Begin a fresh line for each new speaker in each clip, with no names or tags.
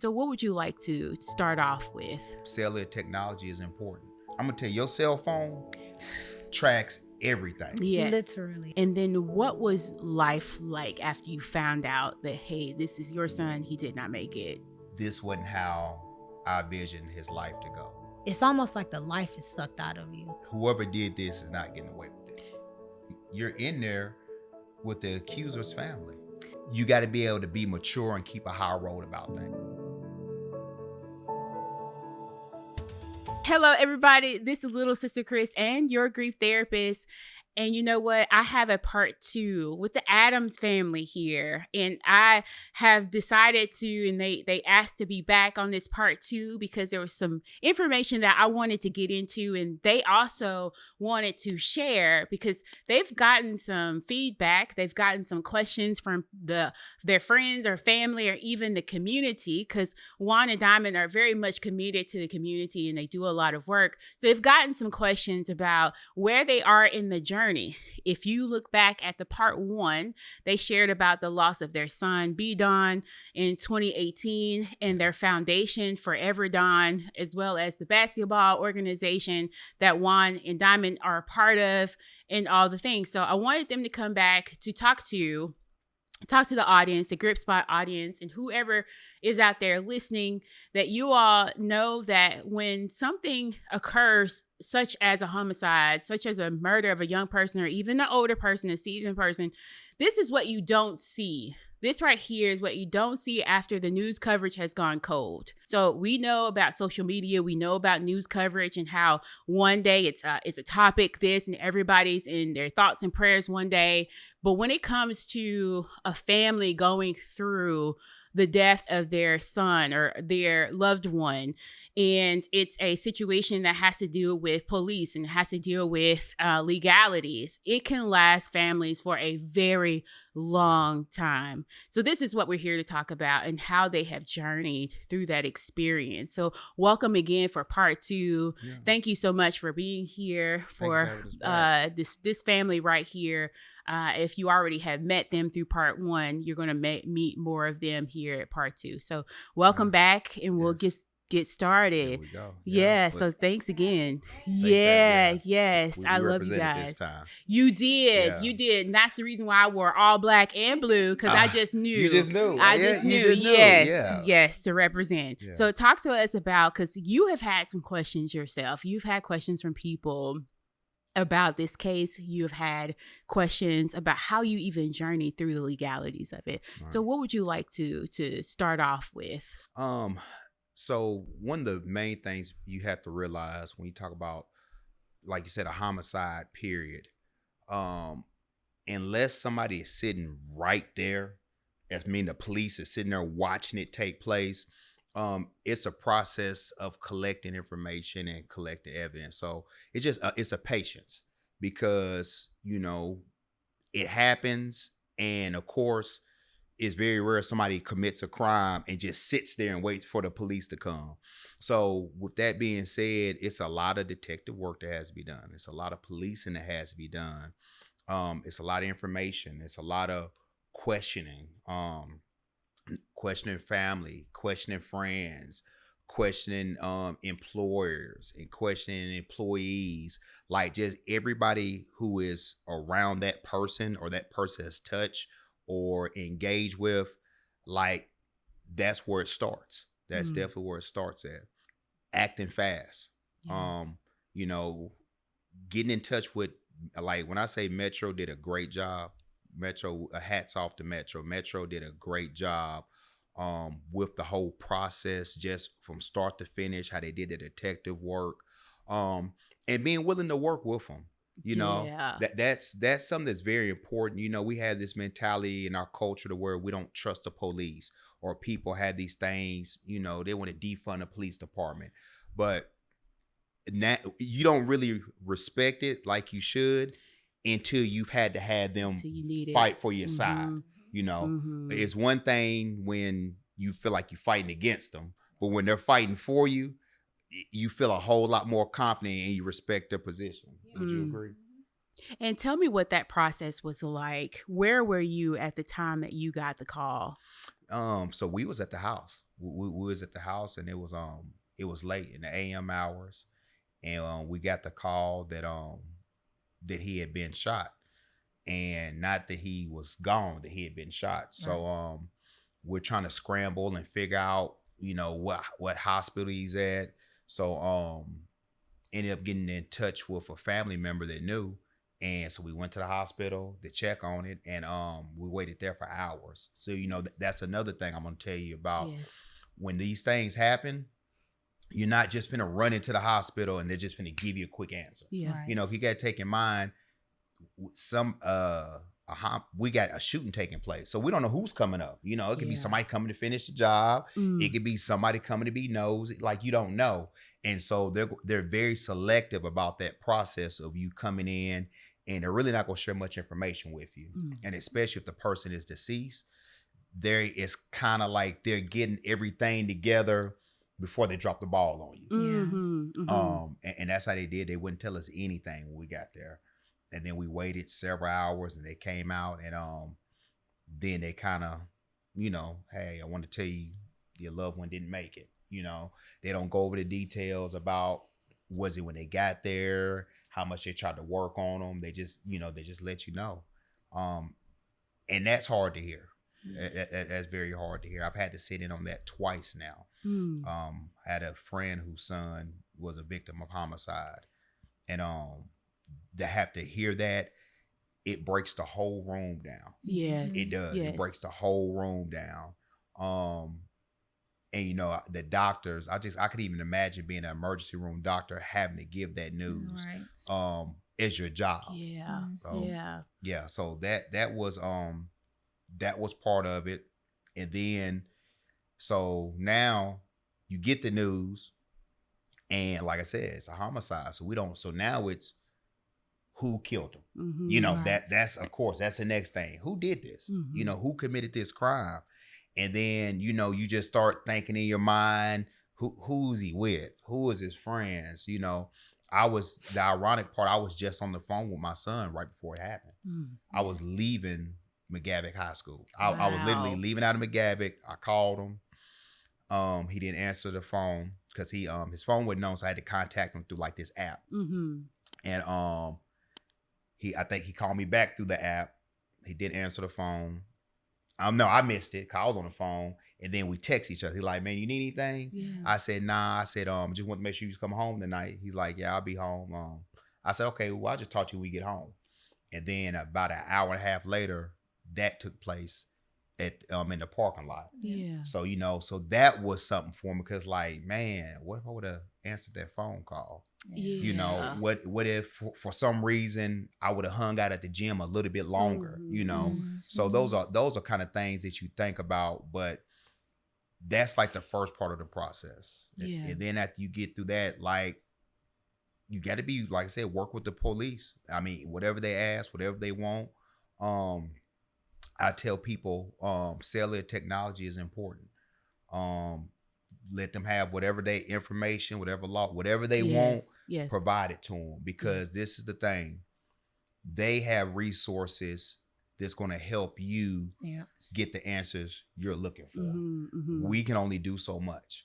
So what would you like to start off with?
Cellular technology is important. I'm going to tell you, your cell phone tracks everything.
Yes.
Literally.
And then what was life like after you found out that, hey, this is your son, he did not make it?
This wasn't how I envisioned his life to go.
It's almost like the life is sucked out of you.
Whoever did this is not getting away with this. You're in there with the accuser's family. You got to be able to be mature and keep a high road about things.
Hello, everybody. This is Little Sister Chris and your grief therapist. And you know what? I have a part 2 with the Adams family here. And I have decided to, and they asked to be back on this part 2 because there was some information that I wanted to get into. And they also wanted to share because they've gotten some feedback. They've gotten some questions from their friends or family or even the community, because Juan and Diamond are very much committed to the community and they do a lot of work. So they've gotten some questions about where they are in the journey. If you look back at the part 1, they shared about the loss of their son, B. Don, in 2018, and their foundation, Forever Don, as well as the basketball organization that Juan and Diamond are a part of, and all the things. So I wanted them to come back to talk to the audience, the Grip Spot audience, and whoever is out there listening, that you all know that when something occurs, such as a homicide, such as a murder of a young person or even an older person, a seasoned person, this is what you don't see. This right here is what you don't see after the news coverage has gone cold. So we know about social media. We know about news coverage and how one day it's a topic, this, and everybody's in their thoughts and prayers one day. But when it comes to a family going through the death of their son or their loved one, and it's a situation that has to deal with police and has to deal with legalities, it can last families for a very long time. So this is what we're here to talk about and how they have journeyed through that experience. So welcome again for part 2. Yeah. Thank you so much for being here for this family right here. If you already have met them through part 1, you're going to meet more of them here at part 2. So welcome back, and we'll get started.
There we go.
Yeah. So thanks again. Yes. I love you guys. You did. Yeah. You did. And that's the reason why I wore all black and blue, because I just knew.
You just knew.
I just knew. Yes, to represent. Yeah. So talk to us about, because you have had some questions yourself. You've had questions from people about this case. You have had questions about how you even journeyed through the legalities of it. Right. So what would you like to start off with?
So one of the main things you have to realize when you talk about, like you said, a homicide, period, unless somebody is sitting right there, I mean the police is sitting there watching it take place, it's a process of collecting information and collecting evidence. So it's just it's a patience, because it happens, and of course it's very rare somebody commits a crime and just sits there and waits for the police to come. So with that being said, it's a lot of detective work that has to be done. It's a lot of policing that has to be done. It's a lot of information. It's a lot of questioning, questioning family, questioning friends, questioning employers, and questioning employees, like just everybody who is around that person or that person has touched or engage with. Like, that's where it starts. That's definitely where it starts at. Acting fast. Yeah. Getting in touch with, like, when I say Metro did a great job, Metro, hats off to Metro. Metro did a great job with the whole process, just from start to finish, how they did the detective work, and being willing to work with them. That's something that's very important. We have this mentality in our culture to where we don't trust the police, or people have these things, they want to defund the police department, but you don't really respect it like you should until you've had to have them fight for your side. It's one thing when you feel like you're fighting against them, but when they're fighting for you, you feel a whole lot more confident and you respect their position. Would you agree?
And tell me what that process was like. Where were you at the time that you got the call?
So we was at the house. we was at the house, and it was late in the AM hours, and we got the call that he had been shot, and not that he was gone, that he had been shot. So we're trying to scramble and figure out, what hospital he's at. So ended up getting in touch with a family member that knew. And so we went to the hospital to check on it, and we waited there for hours. So, that's another thing I'm going to tell you about.
Yes.
When these things happen, you're not just finna run into the hospital and they're just finna give you a quick answer.
Yeah.
Right.
You got to take in mind we got a shooting taking place. So we don't know who's coming up. It could be somebody coming to finish the job. It could be somebody coming to be nosy. Like, you don't know. And so they're very selective about that process of you coming in, and they're really not going to share much information with you. And especially if the person is deceased, it's kind of like they're getting everything together before they drop the ball on you. And that's how they did. They wouldn't tell us anything when we got there. And then we waited several hours, and they came out, and then they kind of, hey, I want to tell you your loved one didn't make it. They don't go over the details about was it when they got there, how much they tried to work on them. They just, they just let you know. And that's hard to hear. That's very hard to hear. I've had to sit in on that twice now. I had a friend whose son was a victim of homicide, and to have to hear that, it breaks the whole room down.
Yes.
It does.
Yes.
It breaks the whole room down. And the doctors, I could even imagine being an emergency room doctor having to give that news as your job.
Yeah.
Yeah. So that was part of it. And then so now you get the news, and like I said, it's a homicide. So now it's who killed him. That's of course that's the next thing. Who did this? Who committed this crime? And then, you just start thinking in your mind, who's he with? Who is his friends? The ironic part, I was just on the phone with my son right before it happened. I was leaving McGavick High School. I was literally leaving out of McGavick. I called him. He didn't answer the phone because his phone wasn't on, so I had to contact him through like this app. And I think he called me back through the app. He didn't answer the phone. No, I missed it. I was on the phone, and then we text each other. He's like, "Man, you need anything?"
Yeah.
I said, "Nah." I said, "Just want to make sure you come home tonight." He's like, "Yeah, I'll be home." I said, "Okay, well, I'll just talk to you when we get home." And then about an hour and a half later, that took place at in the parking lot.
Yeah.
So so that was something for me, because like, man, what if I would have answered that phone call?
Yeah.
What if for some reason I would have hung out at the gym a little bit longer, So those are kind of things that you think about, but that's like the first part of the process.
Yeah.
And then after you get through that, like, you got to be, like I said, work with the police. I mean, whatever they ask, whatever they want. I tell people cellular technology is important. Let them have whatever they information, whatever law, whatever they want, provide it to them, because this is the thing. They have resources that's going to help you get the answers you're looking for. We can only do so much,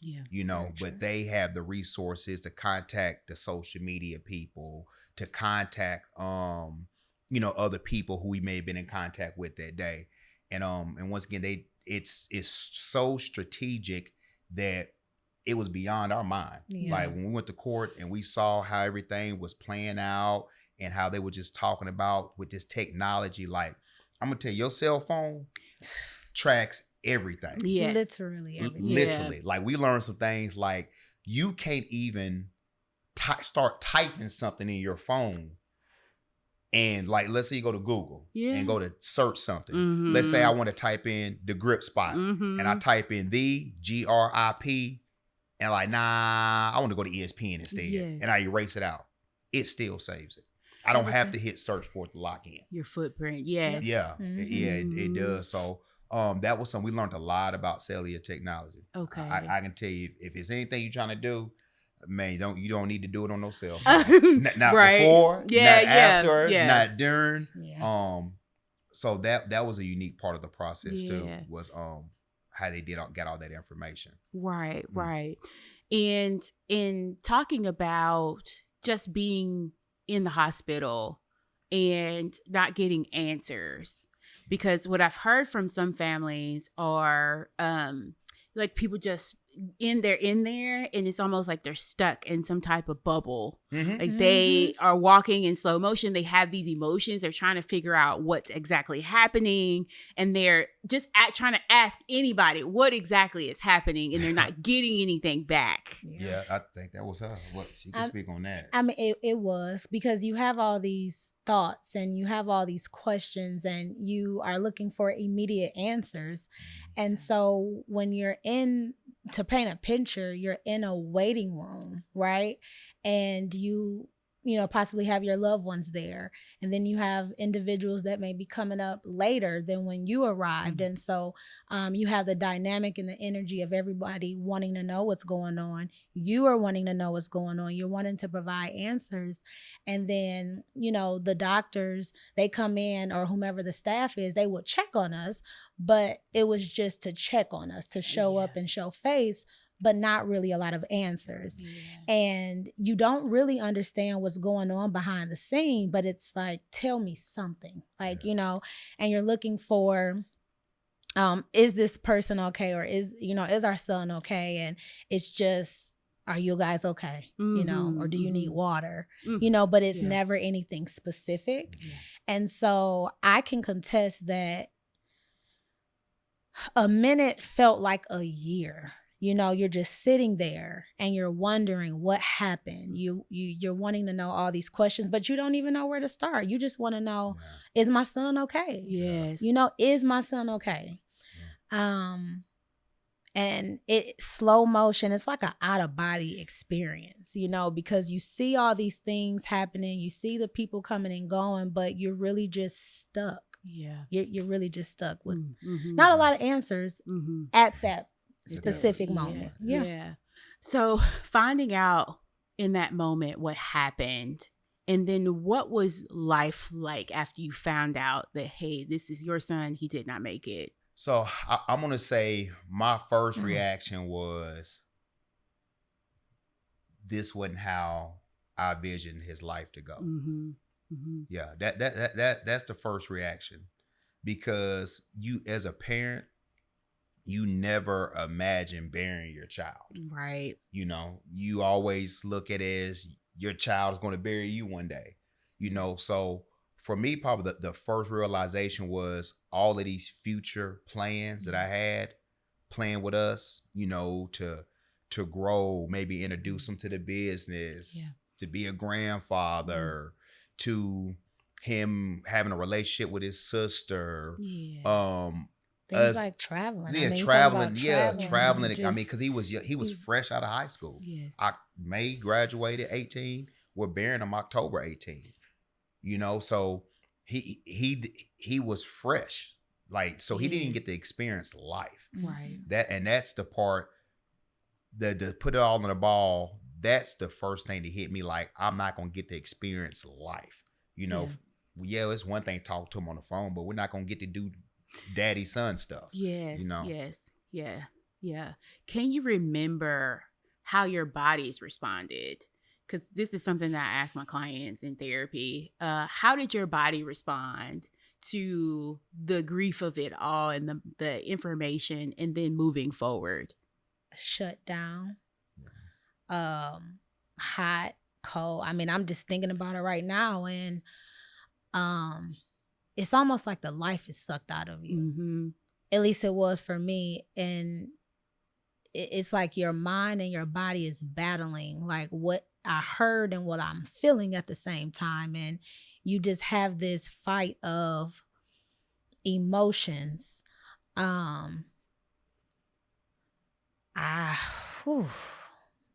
but they have the resources to contact the social media people, to contact, other people who we may have been in contact with that day. And once again, it's so strategic that it was beyond our mind. Like when we went to court and we saw how everything was playing out and how they were just talking about with this technology, like, I'm gonna tell you, your cell phone tracks everything.
Yes.
Literally everything.
Literally. Like, we learned some things like you can't even start typing something in your phone. And like, let's say you go to Google and go to search something. Let's say I want to type in the grip spot, and I type in the GRIP, and like, nah, I want to go to ESPN instead. And I erase it out. It still saves it. I don't have to hit search for it to lock in.
Your footprint, yes.
It does. So that was something we learned a lot about cellular technology.
Okay.
I can tell you, if it's anything you're trying to do, man, you don't need to do it on no cell phone. Not before, not after, not during. So that was a unique part of the process too, was how they got all that information.
Right, right. And in talking about just being in the hospital and not getting answers, because what I've heard from some families are like people just in there and it's almost like they're stuck in some type of bubble. Like they are walking in slow motion. They have these emotions. They're trying to figure out what's exactly happening, and they're just trying to ask anybody what exactly is happening, and they're not getting anything back.
Yeah, I think that was her. What she can speak on that.
I mean, it was because you have all these thoughts and you have all these questions and you are looking for immediate answers. And so when you're to paint a picture, you're in a waiting room, right? And you possibly have your loved ones there. And then you have individuals that may be coming up later than when you arrived. And so you have the dynamic and the energy of everybody wanting to know what's going on. You are wanting to know what's going on. You're wanting to provide answers. And then, the doctors, they come in, or whomever the staff is, they will check on us. But it was just to check on us, to show up and show face, but not really a lot of answers. And you don't really understand what's going on behind the scene, but it's like, tell me something. Like, and you're looking for, is this person okay? Or is our son okay? And it's just, are you guys okay? Or do you need water? But it's never anything specific. And so I can contest that a minute felt like a year. You're just sitting there and you're wondering what happened. You're wanting to know all these questions, but you don't even know where to start. You just want to know, is my son okay?
Yes.
Is my son okay? And it slow motion, it's like an out of body experience, because you see all these things happening, you see the people coming and going, but you're really just stuck.
Yeah.
You're really just stuck with not a lot of answers at that specific moment.
Yeah. So finding out in that moment what happened, and then what was life like after you found out that, hey, this is your son, he did not make it?
So I'm going to say my first reaction was, this wasn't how I envisioned his life to go. Yeah, that's the first reaction, because you, as a parent, you never imagine burying your child.
Right.
You always look at it as your child is going to bury you one day. So for me, probably the first realization was all of these future plans that I had playing with us, to grow, maybe introduce them to the business, to be a grandfather, to him having a relationship with his sister.
Things like traveling.
Traveling.
Just,
I mean, because he was fresh out of high school.
Yes.
May graduated 18. We're burying him October 18. So he was fresh. Like, so he didn't even get to experience life.
Right.
That's the part that to put it all on the ball. That's the first thing that hit me. Like, I'm not gonna get to experience life. It's one thing to talk to him on the phone, but we're not gonna get to do daddy son stuff.
Yes. Yes. Yeah. Can you remember how your bodies responded? Because this is something that I ask my clients in therapy. How did your body respond to the grief of it all and the information, and then moving forward?
Shut down. Hot, cold. I mean, I'm just thinking about it right now, and it's almost like the life is sucked out of you. At least it was for me. And it's like your mind and your body is battling, like what I heard and what I'm feeling at the same time. And you just have this fight of emotions.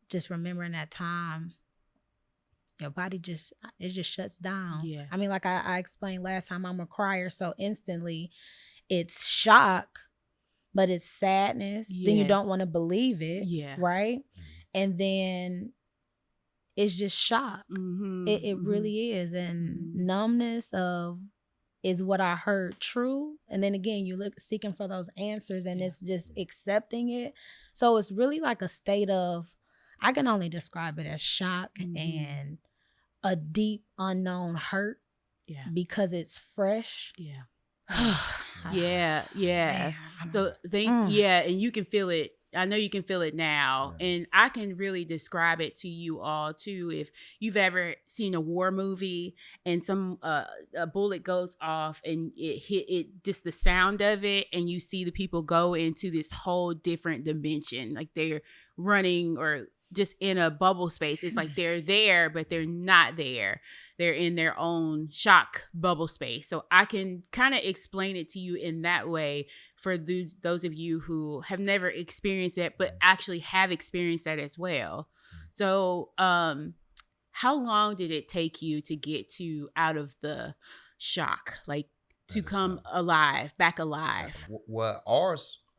Just remembering that time, your body just shuts down.
Yeah.
I mean, like I explained last time, I'm a crier, so instantly it's shock, but it's sadness.
Yes.
Then you don't want to believe it.
Yes.
Right? And then it's just shock. It really is. And numbness of is what I heard true? And then again, you look seeking for those answers, and it's just accepting it. So it's really like a state of, I can only describe it as shock and a deep unknown hurt.
Yeah.
Because it's fresh.
Yeah.
Yeah.
Yeah. So and you can feel it. I know you can feel it now.
Yeah.
And I can really describe it to you all too. If you've ever seen a war movie and some a bullet goes off and it hit it, just the sound of it, and you see the people go into this whole different dimension, like they're running or just in a bubble space. It's like they're there, but they're not there. They're in their own shock bubble space. So I can kind of explain it to you in that way for those of you who have never experienced it, but actually have experienced that as well. So how long did it take you to get to out of the shock, like to come back alive?
Well,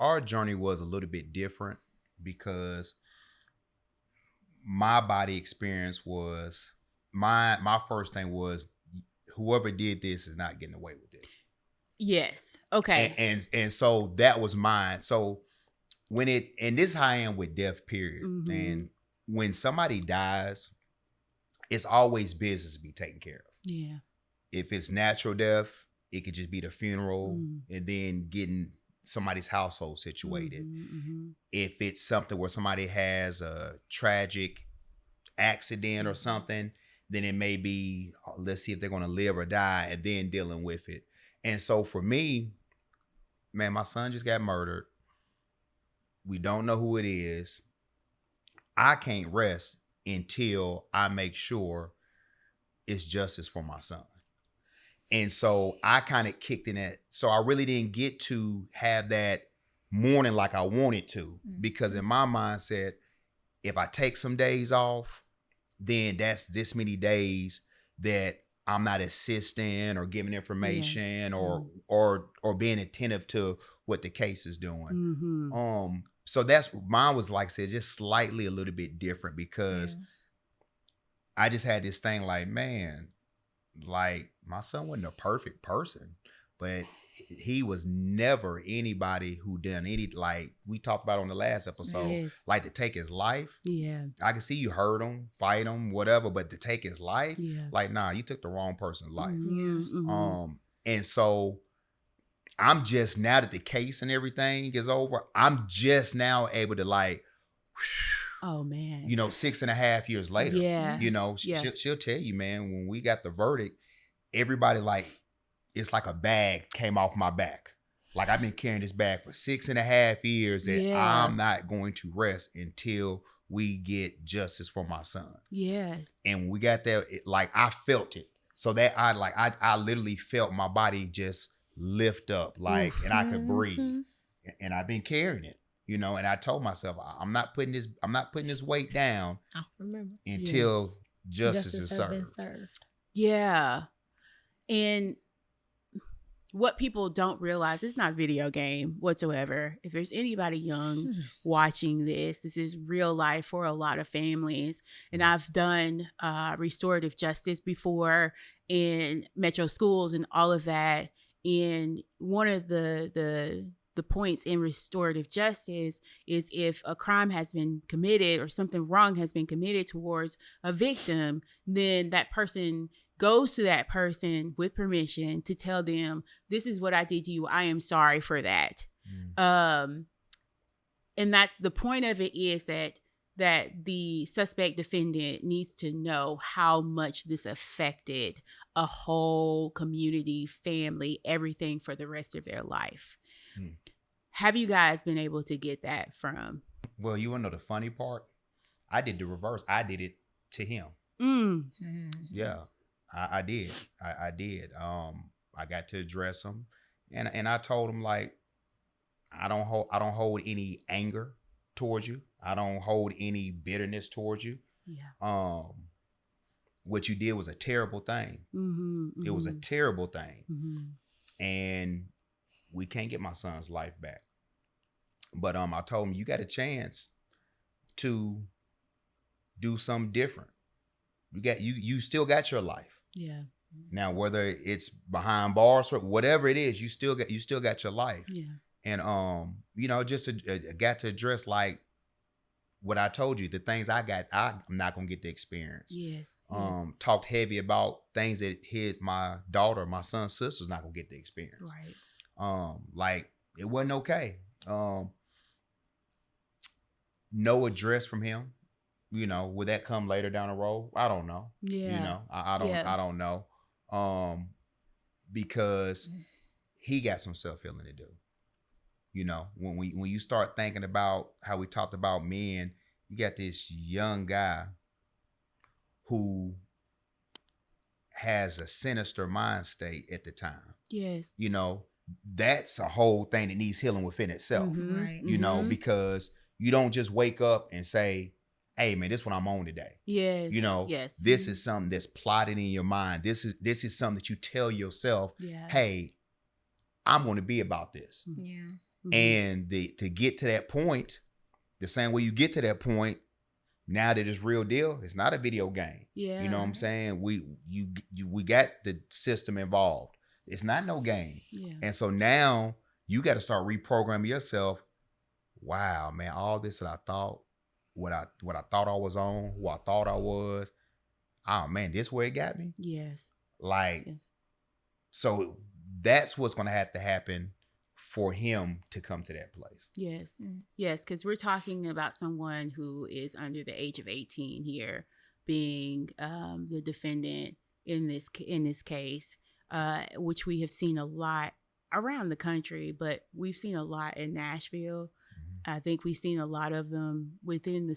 our journey was a little bit different because my body experience was my first thing was whoever did this is not getting away with this.
Yes. Okay.
And so that was mine. So when and this is how I am with death, period. And when somebody dies, it's always business to be taken care of.
Yeah.
If it's natural death, it could just be the funeral and then getting somebody's household situated. If it's something where somebody has a tragic accident or something, then it may be, let's see if they're going to live or die, and then dealing with it. And so for me, man, my son just got murdered. We don't know who it is. I can't rest until I make sure it's justice for my son. And so I kind of kicked in that. So I really didn't get to have that mourning like I wanted to, because in my mindset, if I take some days off, then that's this many days that I'm not assisting or giving information or being attentive to what the case is doing. So that's, mine was, like I said, just slightly a little bit different because I just had this thing like, man, like my son wasn't a perfect person, but he was never anybody who done any, like we talked about on the last episode, like to take his life. Yeah. I can see you hurt him, fight him, whatever, but to take his life, like, nah, you took the wrong person's life. And so I'm just, now that the case and everything is over, I'm just now able to like,
oh man,
6.5 years later, she'll tell you, man, when we got the verdict, everybody like, it's like a bag came off my back. Like I've been carrying this bag for 6.5 years that I'm not going to rest until we get justice for my son. Yeah. And when we got there, like I felt it. So that I literally felt my body just lift up, like, and I could breathe. And I've been carrying it, and I told myself, I'm not putting this weight down until justice is served.
Yeah. And what people don't realize, it's not a video game whatsoever. If there's anybody young watching this is real life for a lot of families. And I've done restorative justice before in metro schools and all of that. And one of the points in restorative justice is if a crime has been committed or something wrong has been committed towards a victim, then that person goes to that person with permission to tell them, this is what I did to you. I am sorry for that. And that's the point of it, is that the suspect defendant needs to know how much this affected a whole community, family, everything for the rest of their life. Have you guys been able to get that from?
Well, you want to know the funny part? I did the reverse. I did it to him. Yeah. I did. I did. I got to address him, and I told him, like, I don't hold any anger towards you. I don't hold any bitterness towards you. Yeah. What you did was a terrible thing. It was a terrible thing, and we can't get my son's life back. But I told him, you got a chance to do something different. You still got your life. Yeah. Now, whether it's behind bars or whatever it is, you still got your life.
Yeah.
And just got to address like what I told you, the things I'm not gonna get to experience.
Yes.
Talked heavy about things that my daughter, my son's sister's not gonna get to experience.
Right.
Like it wasn't okay. No address from him. Will that come later down the road? I don't know.
Yeah.
I don't know. Because he got some self-healing to do. When you start thinking about how we talked about men, you got this young guy who has a sinister mind state at the time.
Yes.
That's a whole thing that needs healing within itself.
Right.
Because you don't just wake up and say, hey man, this is what I'm on today.
Yes.
Yes. This is something that's plotted in your mind. This is something that you tell yourself, hey, I'm going to be about this.
Yeah.
And to get to that point, the same way you get to that point, now that it's real deal, it's not a video game.
Yeah.
You know what I'm saying? We got the system involved. It's not no game.
Yeah.
And so now you got to start reprogramming yourself. Wow, man, all this that I thought, what I thought I was on, who I thought I was. Oh man, this where it got me?
Yes.
So that's what's going to have to happen for him to come to that place.
Yes. Yes, because we're talking about someone who is under the age of 18 here, being the defendant in this case, which we have seen a lot around the country, but we've seen a lot in Nashville. I think we've seen a lot of them within the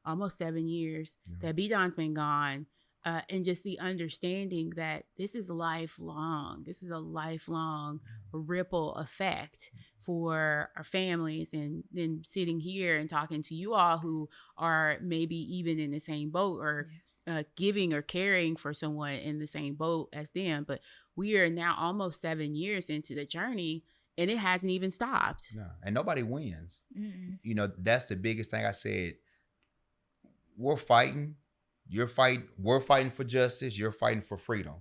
almost 7 years that B-Don's been gone. And just the understanding that this is lifelong. This is a lifelong ripple effect for our families. And then sitting here and talking to you all who are maybe even in the same boat or giving or caring for someone in the same boat as them. But we are now almost 7 years into the journey and it hasn't even stopped.
No, and nobody wins. That's the biggest thing I said. We're fighting. You're fighting. We're fighting for justice. You're fighting for freedom.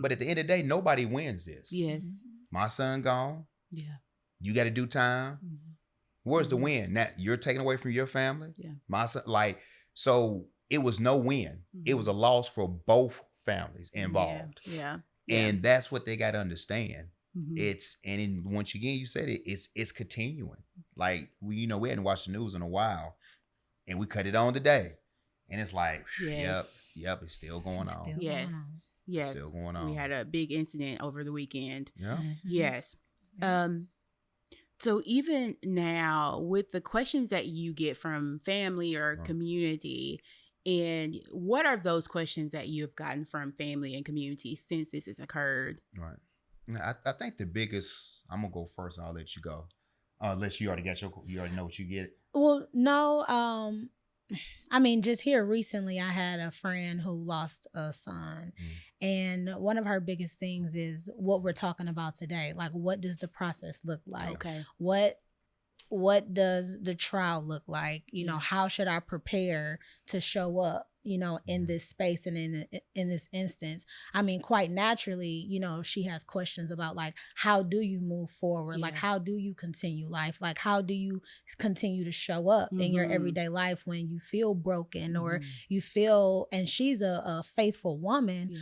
But at the end of the day, nobody wins this.
Yes.
My son gone.
Yeah.
You got to do time. Where's the win? Now you're taking away from your family.
Yeah.
My son, so it was no win. It was a loss for both families involved.
Yeah.
And that's what they got to understand. Once again, you said it. It's continuing. Like we hadn't watched the news in a while, and we cut it on today. And it's like, yep, it's still going on.
Yes.
Still going on.
We had a big incident over the weekend.
Yeah.
Yes. So even now, with the questions that you get from family or community, and what are those questions that you have gotten from family and community since this has occurred?
Right. I think the biggest, I'm going to go first and I'll let you go. Unless you already know what you get.
Well, no, I mean, just here recently, I had a friend who lost a son. And one of her biggest things is what we're talking about today. Like, what does the process look like? Okay. What does the trial look like? How should I prepare to show up, in this space and in this instance? I mean, quite naturally, she has questions about like, how do you move forward? Like, how do you continue life? Like, how do you continue to show up in your everyday life when you feel broken or you feel, and she's a faithful woman,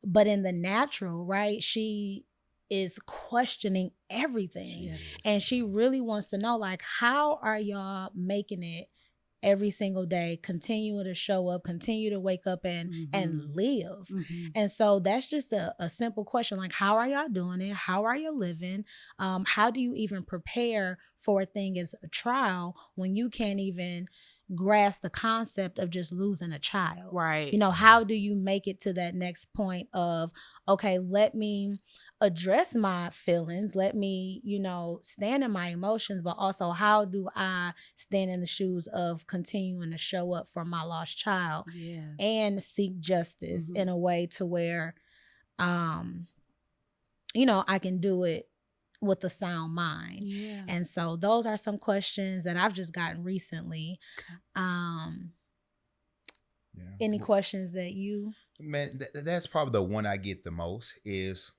but in the natural, right? She is questioning everything. And she really wants to know, like, how are y'all making it every single day, continue to show up, continue to wake up and live? And so that's just a simple question. Like, how are y'all doing it? How are you living? How do you even prepare for a thing as a trial when you can't even grasp the concept of just losing a child?
Right.
How do you make it to that next point of, okay, let me address my feelings, let me, stand in my emotions, but also how do I stand in the shoes of continuing to show up for my lost child and seek justice in a way to where, I can do it with a sound mind. And so those are some questions that I've just gotten recently.
Yeah.
Any questions that you?
Man, that's probably the one I get the most is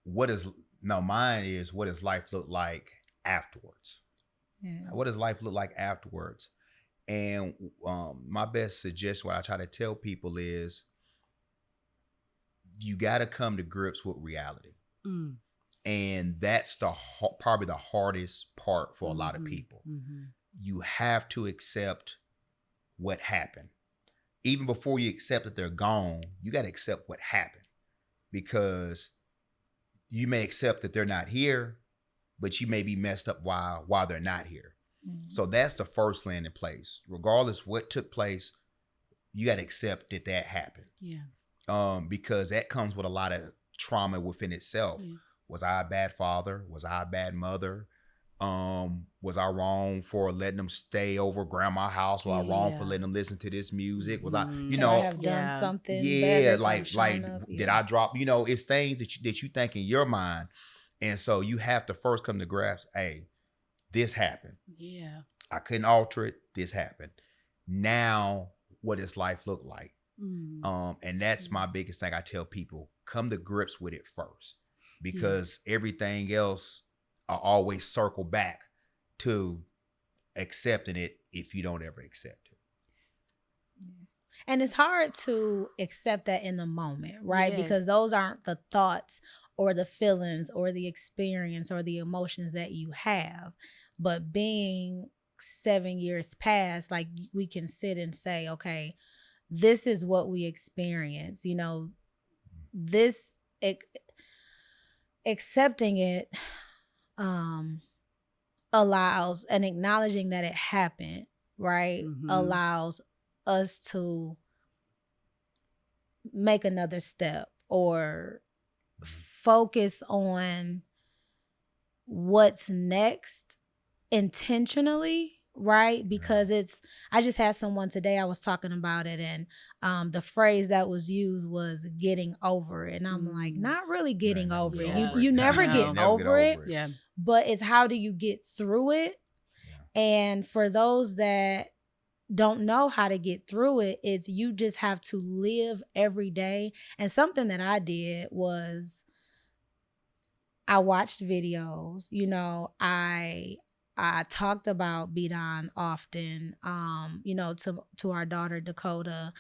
mine is what does life look like afterwards?
Yeah.
What does life look like afterwards? And my best suggestion, what I try to tell people is you got to come to grips with reality.
Mm.
And that's probably the hardest part for a lot of people.
Mm-hmm.
You have to accept what happened. Even before you accept that they're gone, you got to accept what happened, because you may accept that they're not here, but you may be messed up while they're not here.
Mm-hmm.
So that's the first landing place. Regardless what took place, you got to accept that happened.
Yeah.
Because that comes with a lot of trauma within itself.
Yeah.
Was I a bad father? Was I a bad mother? Was I wrong for letting them stay over grandma's house? Was I wrong for letting them listen to this music? Was I,
Could I have done something
better?
Like
did I drop? It's things that you think in your mind, and so you have to first come to grasp. Hey, this happened.
Yeah,
I couldn't alter it. This happened. Now, what does life look like? And that's my biggest thing. I tell people, come to grips with it first, because everything else I always circle back to accepting it if you don't ever accept it.
And it's hard to accept that in the moment, right? Yes. Because those aren't the thoughts or the feelings or the experience or the emotions that you have. But being 7 years past, like, we can sit and say, okay, this is what we experience. This accepting it allows, and acknowledging that it happened, right, allows us to make another step or focus on what's next intentionally, right? Because I just had someone today, I was talking about it, and the phrase that was used was getting over it. And I'm like, not really getting over it. You never get over it.
Yeah.
But it's how do you get through it? Yeah. And for those that don't know how to get through it, it's you just have to live every day. And something that I did was I watched videos, I talked about Bidon often, to our daughter Dakota,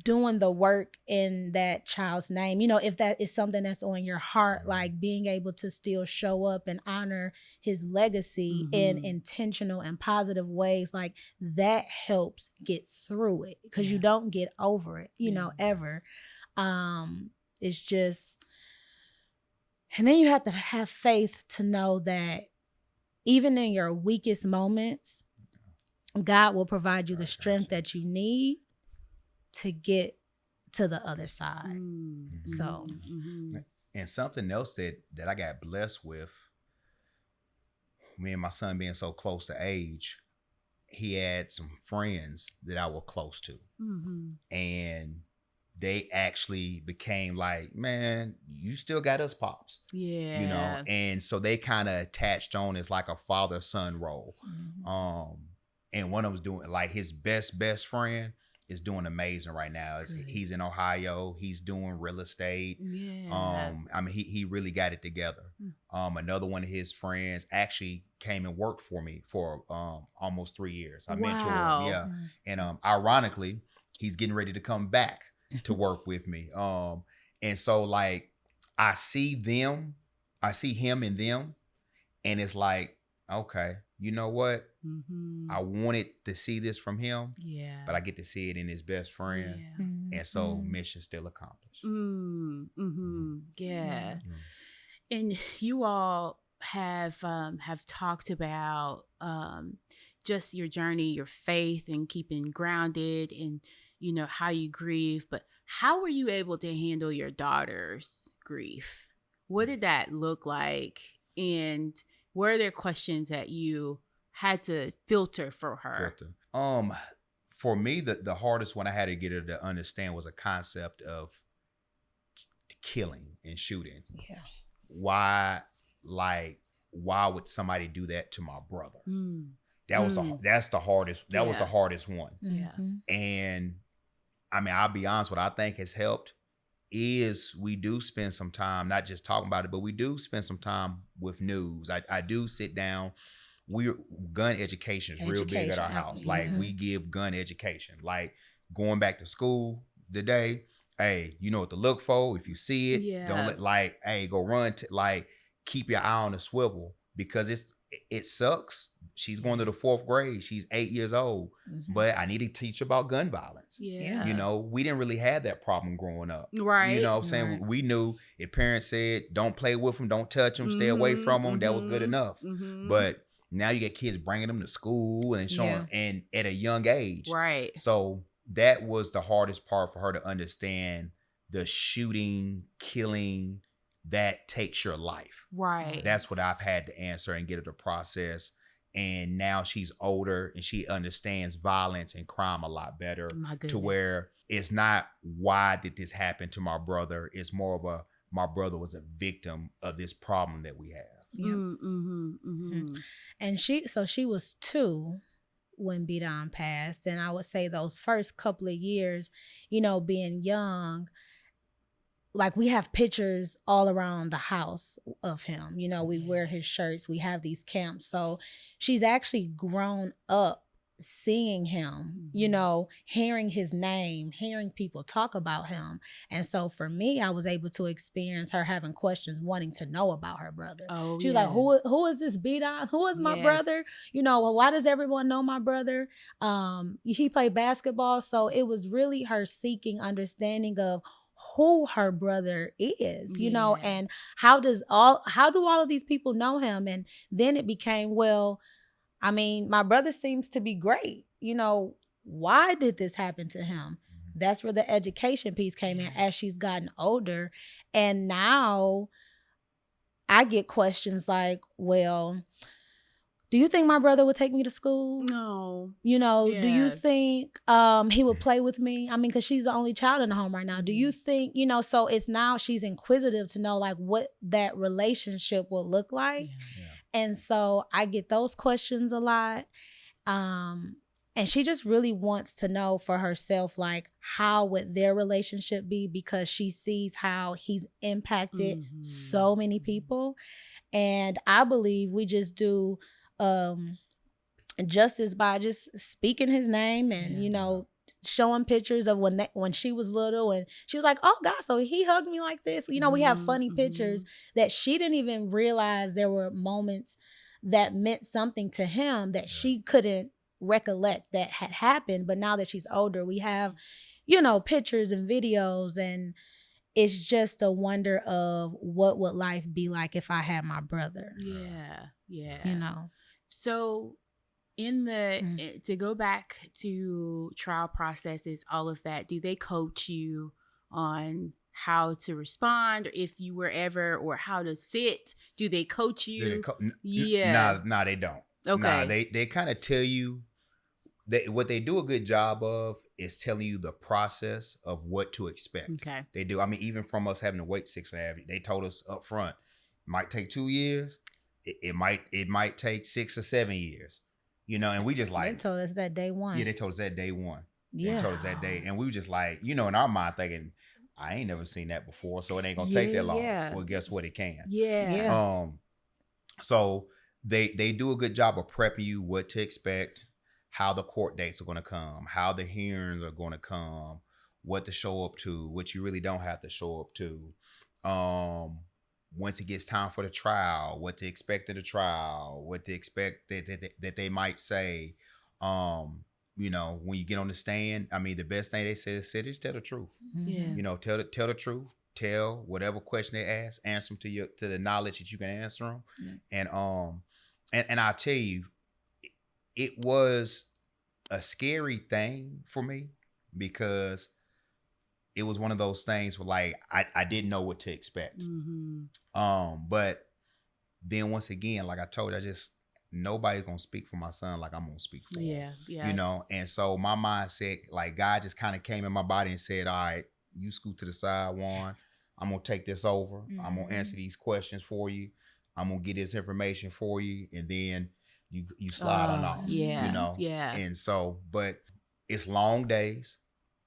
doing the work in that child's name. If that is something that's on your heart, like being able to still show up and honor his legacy in intentional and positive ways, like that helps get through it, because you don't get over it, ever. It's just, and then you have to have faith to know that even in your weakest moments, God will provide you the strength that you need to get to the other side. So,
and something else that I got blessed with, me and my son being so close to age, he had some friends that I were close to, and they actually became like, man, you still got us, pops.
Yeah.
And so they kind of attached on as like a father-son role. And one of them was doing, like, his best friend is doing amazing right now. He's in Ohio. He's doing real estate.
Yeah.
He really got it together. Another one of his friends actually came and worked for me for almost 3 years. I mentored him. Yeah. And ironically, he's getting ready to come back to work with me. And so, like, I see him in them, and it's like, okay, you know what? I wanted to see this from him, but I get to see it in his best friend. And so mission still accomplished.
Yeah. And you all have talked about just your journey, your faith, and keeping grounded, and how you grieve. But how were you able to handle your daughter's grief? What did that look like? And were there questions that you had to filter for her?
For me, the hardest one I had to get her to understand was a concept of killing and shooting.
Yeah.
Why would somebody do that to my brother? That's the hardest. That was the
Yeah.
hardest one.
Yeah.
And I mean, I'll be honest, what I think has helped is we do spend some time, not just talking about it, but we do spend some time with news. I do sit down. Gun education is real big at our house. Like we give gun education. Like going back to school today, hey, you know what to look for. If you see it, don't let, like, hey, go run like keep your eye on the swivel, because it sucks. She's going to the 4th grade. She's 8 years old. But I need to teach about gun violence.
Yeah.
You know, we didn't really have that problem growing up.
Right.
You know what I'm saying?
Right.
We knew if parents said, don't play with them, don't touch them, stay away from them, that was good enough. But now you get kids bringing them to school and showing, and at a young age.
Right.
So that was the hardest part for her to understand, the shooting, killing, that takes your life.
Right.
That's what I've had to answer and get her to process. And now she's older and she understands violence and crime a lot better, to where it's not, why did this happen to my brother? It's more of a, my brother was a victim of this problem that we have.
Yeah. And she was 2 when B-Don passed. And I would say those first couple of years, you know, being young, like we have pictures all around the house of him. You know, we wear his shirts. We have these camps. So she's actually grown up seeing him, you know, hearing his name, hearing people talk about him. And so for me, I was able to experience her having questions, wanting to know about her brother.
Oh,
she was like, who is this B-Don? Who is my brother? You know, well, why does everyone know my brother? He played basketball. So it was really her seeking understanding of who her brother is, you know, and how do all of these people know him? And then it became, well, I mean, my brother seems to be great. You know, why did this happen to him? That's where the education piece came in as she's gotten older. And now I get questions like, well, do you think my brother would take me to school?
No.
You know, do you think he would play with me? I mean, because she's the only child in the home right now. Do you think, you know, so it's now she's inquisitive to know like what that relationship will look like. And so I get those questions a lot. And she just really wants to know for herself, like, how would their relationship be? Because she sees how he's impacted so many people. And I believe we just do justice by just speaking his name and, you know, showing pictures of when she was little and she was like, oh God, so he hugged me like this. You know, we have funny pictures that she didn't even realize there were moments that meant something to him that she couldn't recollect that had happened. But now that she's older, we have, you know, pictures and videos, and it's just a wonder of what would life be like if I had my brother.
Yeah.
You know.
So in the to go back to trial processes, all of that, do they coach you on how to respond, or if you were ever, or how to sit? Do they coach you?
Nah, they don't.
Okay.
Nah, they kind of tell you what they do a good job of is telling you the process of what to expect.
Okay.
They do. I mean, even from us having to wait 6.5, they told us up front, it might take 2 years. It might take 6 or 7 years. You know, and we just like,
they told us that day one.
Yeah, they told us that day one.
Yeah.
They told us that day. And we were just like, you know, in our mind thinking, I ain't never seen that before, so it ain't gonna take that long.
Yeah.
Well, guess what? It can.
Yeah.
So they do a good job of prepping you what to expect, how the court dates are gonna come, how the hearings are gonna come, what to show up to, what you really don't have to show up to. Once it gets time for the trial, what to expect of the trial, what to expect that they might say. You know, when you get on the stand, I mean, the best thing they say is just tell the truth.
Yeah.
You know, tell the truth. Tell whatever question they ask, answer them to the knowledge that you can answer them. And I'll tell you, it was a scary thing for me because it was one of those things where like I didn't know what to expect. But then once again, like I told you, nobody's gonna speak for my son like I'm gonna speak for him.
Yeah.
You know, and so my mindset, like God just kind of came in my body and said, all right, you scoot to the side, Juan. I'm gonna take this over. I'm gonna answer these questions for you. I'm gonna get this information for you. And then you slide on off.
Yeah.
You know?
Yeah.
And so, but it's long days.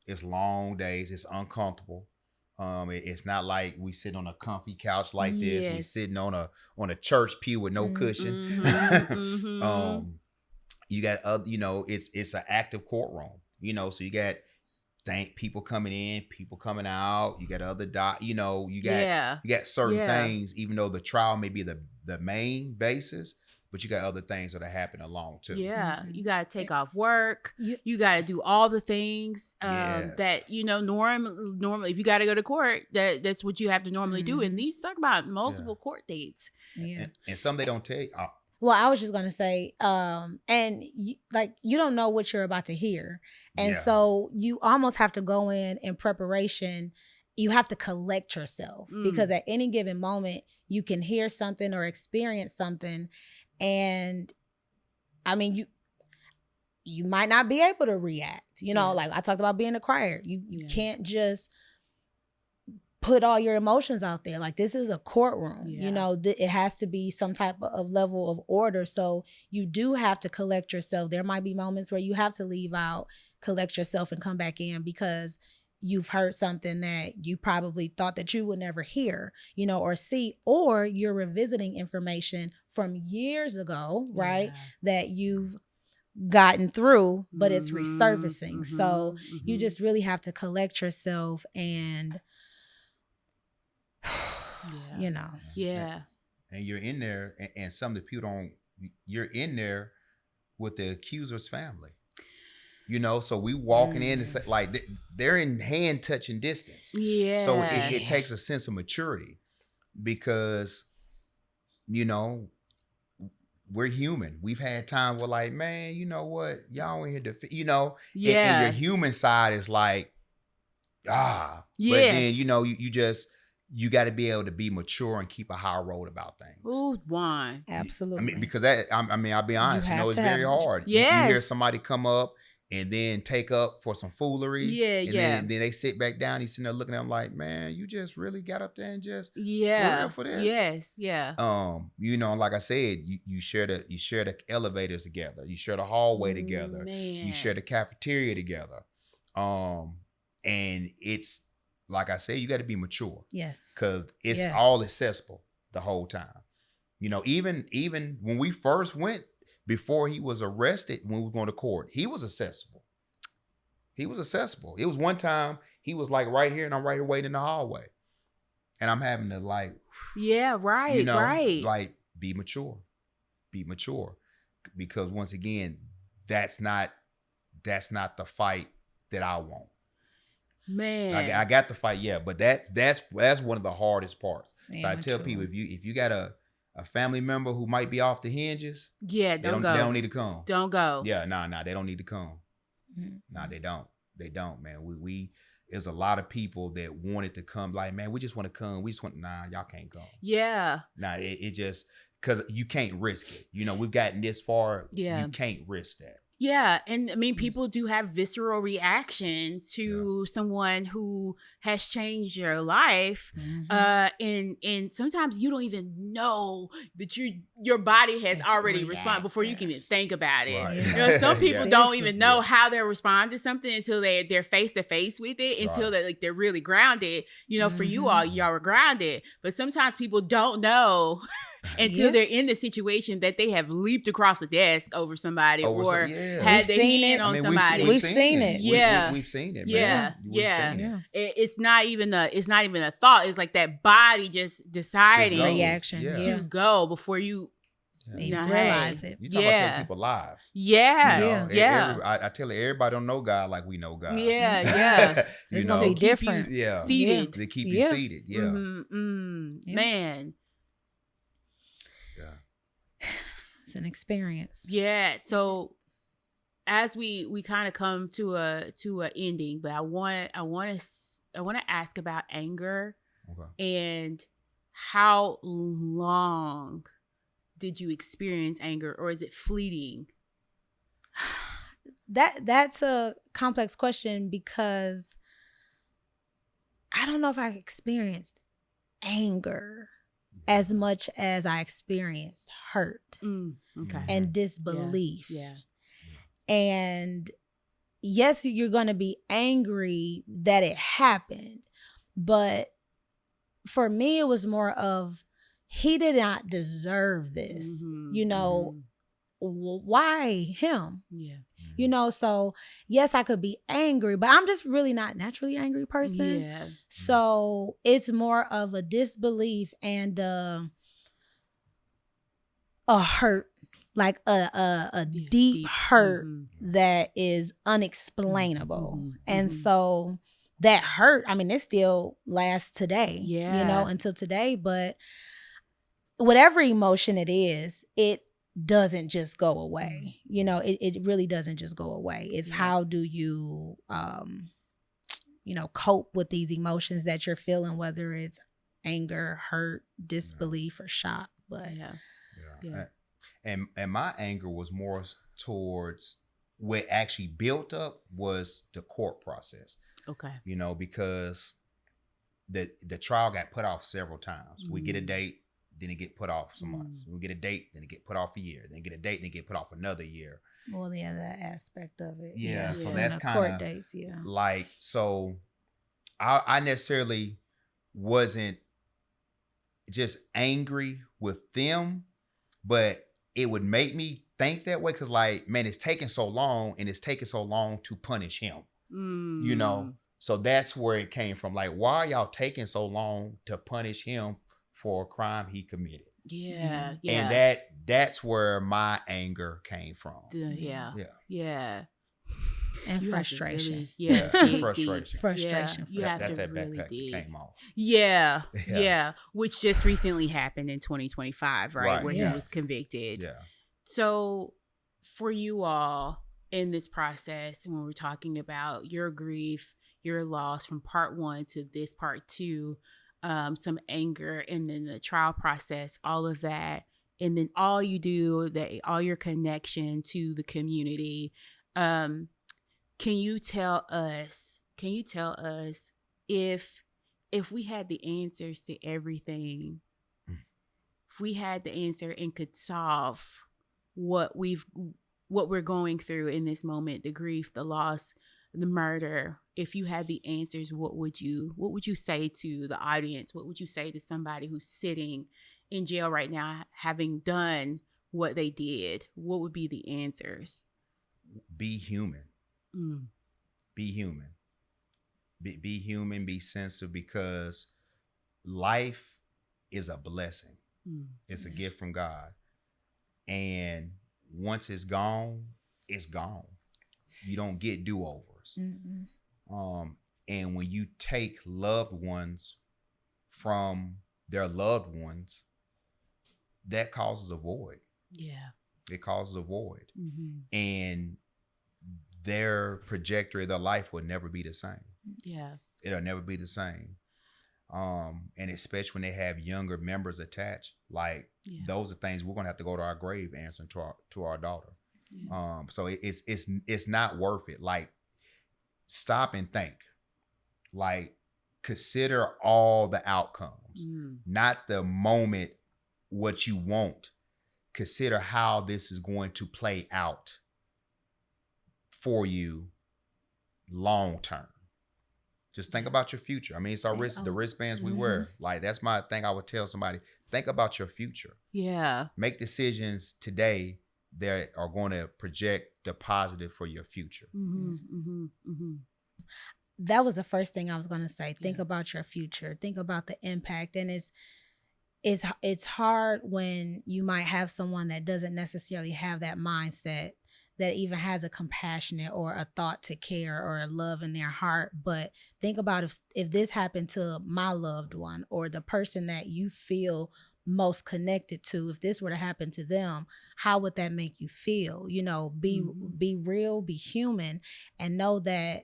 It's long days. It's uncomfortable. It's not like we sit on a comfy couch like this. We
Yes.
sitting on a church pew with no cushion. You got other, it's an active courtroom. So you got people coming in, people coming out. You got other you got certain things. Even though the trial may be the main basis, but you got other things that are happening along too.
Yeah, you got to take off work. You got to do all the things that normally if you got to go to court, that's what you have to normally do. And these talk about multiple court dates.
Yeah,
and some they don't take.
Well, I was just gonna say, and you don't know what you're about to hear, and so you almost have to go in preparation. You have to collect yourself because at any given moment you can hear something or experience something, and I mean you might not be able to react. Like I talked about being a crier. You can't just put all your emotions out there. Like this is a courtroom. It has to be some type of level of order. So you do have to collect yourself. There might be moments where you have to leave out, collect yourself and come back in because you've heard something that you probably thought that you would never hear, or see, or you're revisiting information from years ago, right? That you've gotten through, but it's resurfacing. So you just really have to collect yourself and
and you're in there and some of the people you're in there with the accuser's family, so we walking in and say, like they're in hand touching distance. So it takes a sense of maturity because we're human. We've had times where like, man, you know what, y'all ain't here to and your human side is like but then you got to be able to be mature and keep a high road about things.
Ooh, Juan.
Absolutely.
Because I'll be honest, it's very hard.
Yes.
You hear somebody come up and then take up for some foolery. Then they sit back down. You sitting there looking at them like, man, you just really got up there and just for real for this.
Yes, yeah.
Like I said, you share the elevators together. You share the hallway together.
Man.
You share the cafeteria together. And it's like I said, you got to be mature.
Yes.
Because it's all accessible the whole time. Even when we first went, before he was arrested, when we were going to court, he was accessible. It was one time he was like right here and I'm right here waiting in the hallway. And I'm having to like,
right.
Like be mature. Because once again, that's not the fight that I want.
Man,
I got the fight, but that's one of the hardest parts. So I tell people, if you got a family member who might be off the hinges,
they don't go.
They don't need to come.
Don't go.
Yeah, nah, they don't need to come. Nah, they don't. They don't, man. We there's a lot of people that wanted to come. Like, man, we just want to come. We just want. Nah, y'all can't come.
Yeah.
Nah, it just because you can't risk it. We've gotten this far.
Yeah.
You can't risk that.
Yeah, and I mean, people do have visceral reactions to someone who has changed your life, and sometimes you don't even know that your body has already responded before you can even think about it.
Right.
Some people don't even know how they respond to something until they're face to face with it, until they're really grounded. For you y'all were grounded, but sometimes people don't know. Until they're in the situation that they have leaped across the desk over somebody or had their hand on somebody.
We've seen it.
Yeah.
We've seen it.
Yeah.
Man.
Yeah. It's not even a thought. It's like that body just deciding
reaction
to go before you
realize it.
You talking about taking people's lives.
Yeah.
I tell you, everybody don't know God like we know God.
Yeah.
It's gonna be different.
Seated.
They keep you seated. Yeah.
Man.
It's an experience.
Yeah. So as we kind of come to a ending, but I want to ask about anger and how long did you experience anger, or is it fleeting?
That's a complex question because I don't know if I experienced anger as much as I experienced hurt
Okay.
and disbelief.
Yeah.
And yes, you're going to be angry that it happened, but for me, it was more of, he did not deserve this. You know, why him?
Yeah.
You know, so yes, I could be angry, but I'm just really not naturally angry person.
Yeah.
So it's more of a disbelief and a hurt, like a deep hurt that is unexplainable. And so that hurt, I mean, it still lasts today, you know, until today. But whatever emotion it is, it doesn't just go away. You know, it really doesn't just go away. It's how do you, you know, cope with these emotions that you're feeling, whether it's anger, hurt, disbelief, or shock. But
And my anger was more towards what actually built up was the court process.
Okay.
You know, because the trial got put off several times. We get a date, then it get put off some months. We get a date, then it get put off a year. Then get a date, then it get put off another year.
Well, yeah, that aspect of it.
Yeah, so that's kind
court
of
dates. Yeah,
like, so I necessarily wasn't just angry with them, but it would make me think that way because, like, man, it's taking so long, and it's taking so long to punish him. You know, so that's where it came from. Like, why are y'all taking so long to punish him for a crime he committed?
Yeah.
And that's where my anger came from.
Yeah.
And frustration.
Frustration.
You have
that's
to
that
really
backpack
dig.
that came off.
Yeah. Which just recently happened in 2025, right? Where he was
Yes.
convicted.
Yeah.
So for you all in this process, when we're talking about your grief, your loss from part 1 to this part 2, some anger, and then the trial process, all of that, and then all you do, all your connection to the community. Can you tell us if we had the answers to everything, if we had the answer and could solve what we're going through in this moment, the grief, the loss, the murder, if you had the answers, what would you say to the audience? What would you say to somebody who's sitting in jail right now, having done what they did? What would be the answers?
Be human. Be human. Be human, be sensitive, because life is a blessing. It's a gift from God. And once it's gone, it's gone. You don't get do-overs. And when you take loved ones from their loved ones, that causes a void.
Yeah.
It causes a void. And their trajectory of their life will never be the same.
Yeah.
It'll never be the same. And especially when they have younger members attached, like those are things we're gonna have to go to our grave answering to our daughter. So it's not worth it. Like, stop and think. Like, consider all the outcomes, not the moment, what you want. Consider how this is going to play out for you long term. Just think about your future. I mean, it's the wristbands we wear. Like, that's my thing. I would tell somebody, think about your future.
Yeah.
Make decisions today that are going to project the positive for your future.
That was the first thing I was going to say. Think about your future. Think about the impact. And it's hard when you might have someone that doesn't necessarily have that mindset, that even has a compassionate or a thought to care or a love in their heart. But think about if this happened to my loved one or the person that you feel most connected to, if this were to happen to them, how would that make you feel? You know, be real, be human, and know that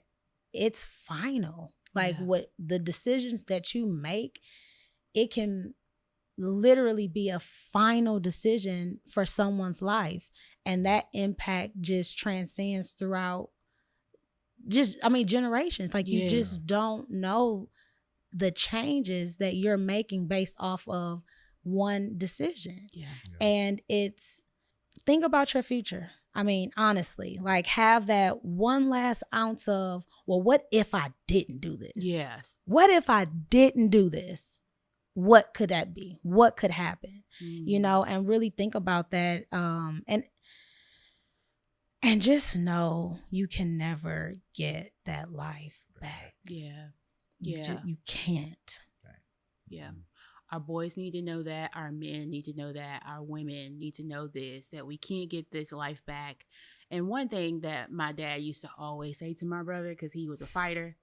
it's final. Like, what the decisions that you make, it can literally be a final decision for someone's life, and that impact just transcends throughout generations. Like, you just don't know the changes that you're making based off of one decision.
Yeah.
And it's, think about your future. I mean, honestly, like have that one last ounce of, well, what if I didn't do this?
Yes.
What if I didn't do this? What could that be? What could happen? You know, and really think about that. And just know you can never get that life back.
Yeah.
You can't.
Yeah. Our boys need to know that. Our men need to know that. Our women need to know this, that we can't get this life back. And one thing that my dad used to always say to my brother, because he was a fighter,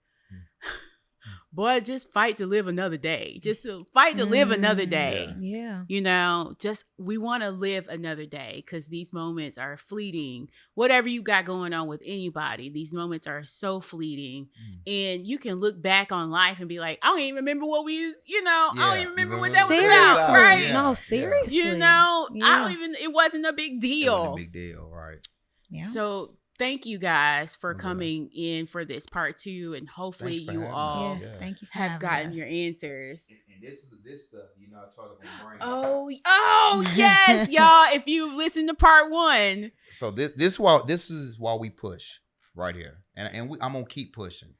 boy, just fight to live another day. Just to fight to live another day.
Yeah.
You know, just we want to live another day because these moments are fleeting. Whatever you got going on with anybody, these moments are so fleeting. And you can look back on life and be like, I don't even remember what we was, I don't even remember what that was about, right?
Yeah.
No, seriously.
You know, it wasn't a big deal.
It wasn't a big deal, right?
Yeah.
So thank you guys for coming in for this part 2, and hopefully you all
thank you for
have
having
gotten
us.
your answers.
And this stuff, I talk about brain.
Oh yes, y'all! If you listen to part 1,
So this is why we push right here, and I'm gonna keep pushing.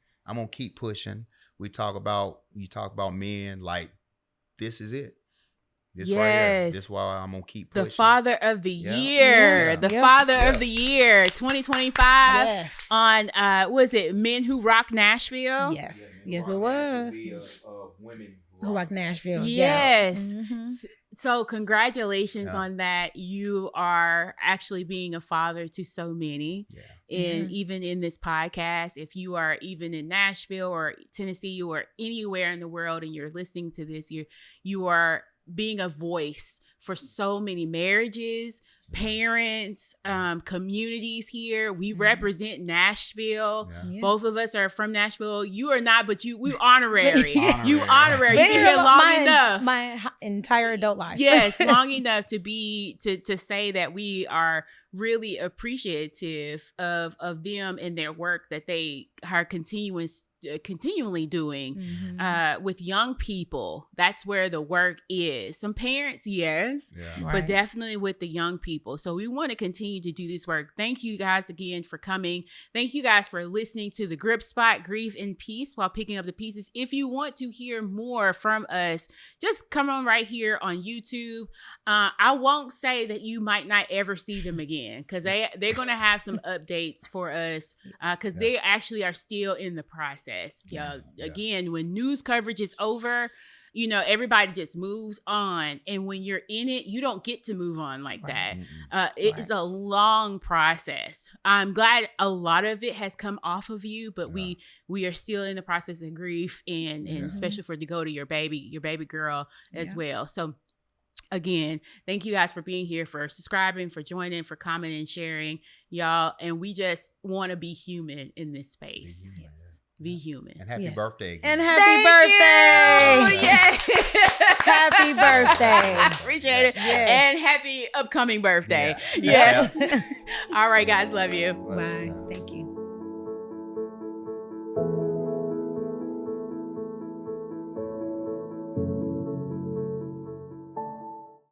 You talk about men, like this is it. This right here. This is why I'm gonna keep pushing.
The father of the year, father of the year, 2025.
Yes.
On was it Men Who Rock Nashville?
Yes, it was.
Women
Who Rock Nashville.
Yes.
Yeah. Mm-hmm.
So congratulations on that. You are actually being a father to so many.
Yeah.
And even in this podcast, if you are even in Nashville or Tennessee or anywhere in the world and you're listening to this, you are being a voice for so many marriages, parents, communities here. We represent Nashville.
Yeah.
Both of us are from Nashville. You are not, but we honorary.
Honorary.
You honorary. You've been here long enough.
My entire adult life.
Yes, long enough to say that we are really appreciative of them and their work that they are continually doing with young people. That's where the work is. Some parents, yes, but definitely with the young people. So we want to continue to do this work. Thank you guys again for coming. Thank you guys for listening to the Grip Spot, Grief in Peace while picking up the pieces. If you want to hear more from us, just come on right here on YouTube. I won't say that you might not ever see them again, because they're going to have some updates for us, because they actually are still in the process. Again, when news coverage is over, everybody just moves on. And when you're in it, you don't get to move on like that. It is a long process. I'm glad a lot of it has come off of you, but we are still in the process of grief, and especially for to go to your baby girl as well. So again, thank you guys for being here, for subscribing, for joining, for commenting, sharing, y'all. And we just want to be human in this space. Be human.
And happy birthday again.
And happy birthday.
Yeah.
Happy birthday.
Appreciate it.
Yes.
And happy upcoming birthday.
Yeah.
Yes. All right, guys. Love you.
Bye. Thank you.